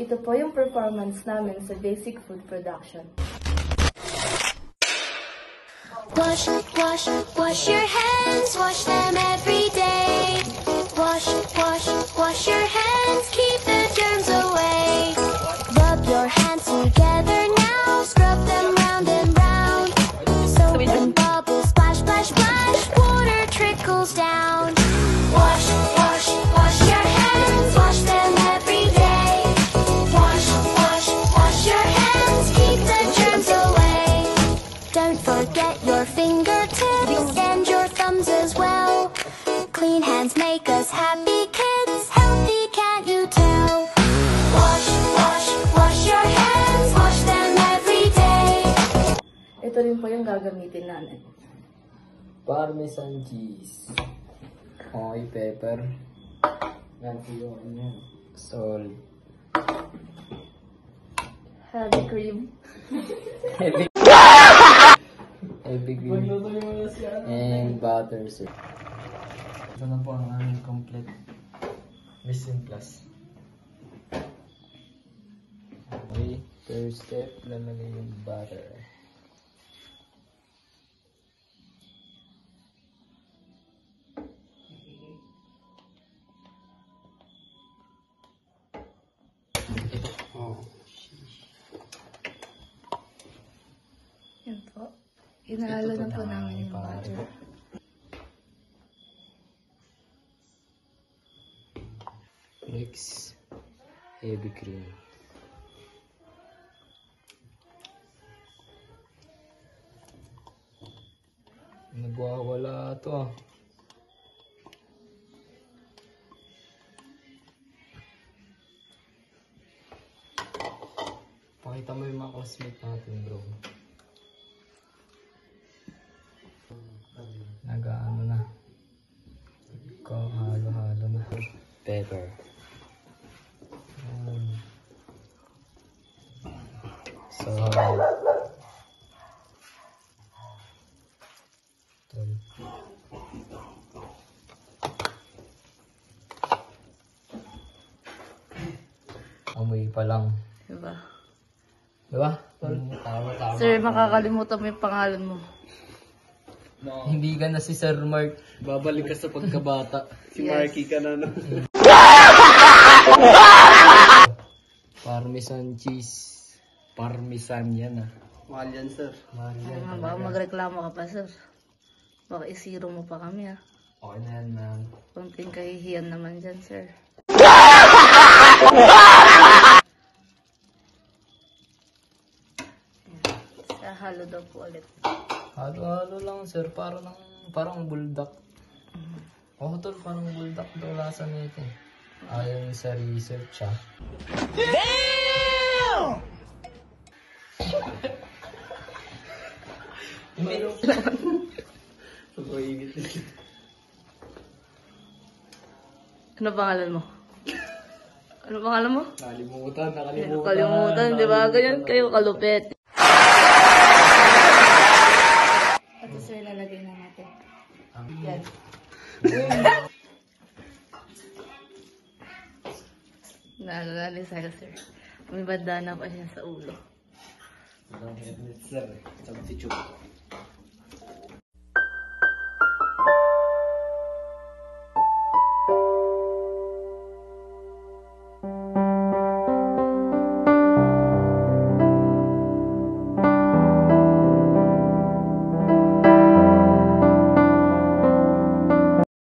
Ito po yung performance namin sa basic food production. Wash, wash, wash your hands, wash them every day. Wash, wash, wash your hands, keep the germs away. Rub your hands together now, scrub them round and round. Soap and bubbles, splash, splash, splash, water trickles down. Wash, wash, wash your hands, wash them every day. Wash, wash, wash your hands, keep the germs away. Don't forget your fingertips and your thumbs as well. Clean hands make us happy kids, healthy can't you tell? Wash, wash, wash your hands, wash them every day. Ito rin po yung gagamitin namin. Parmesan cheese. Okay, pepper. Salt. Heavy cream. Heavy cream. And butter, sir. Ito na po ang aming complete Mission Plus. Okay, first step, lalagay yung butter. Yan po. Inahalo na po namin yung butter. Next, heavy cream. Nagwawala to ah. Pakita mo yung mga classmate natin, bro. Nag-ano na. Halo-halo na. Pepper. Salt. Amoy pa lang. Diba? Diba? Tama. Sir, makakalimutan mo yung pangalan mo. No. Hindi ka na si Sir Mark. Babalik ka sa pagkabata. Si Marky ka na, no? Parmesan cheese. Parmesan yan ah. Mahal yan, sir. Mahal yan. Baka magreklamo ka pa, sir. Baka isiro mo pa kami, ah. Okay na yan, ma'am. Kunting kahihiyan naman dyan, sir. Halo daw po ulit. Halo-halo lang, sir. Parang buldak. Oo, tol. Parang buldak daw lasa nito. Ayon sa research, ah. Damn! Ano pangalan mo? Ano pangalan mo? Nakalimutan. Kalimutan, di ba? Ganyan kayo kalupit. Ito, sir, lalagay na natin. Yan. Naalala ni Sir. May bandana pa siya sa ulo. Sir, substitute.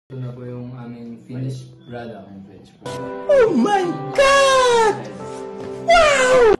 Ito na po yung aming finished product. Oh my God! Wow!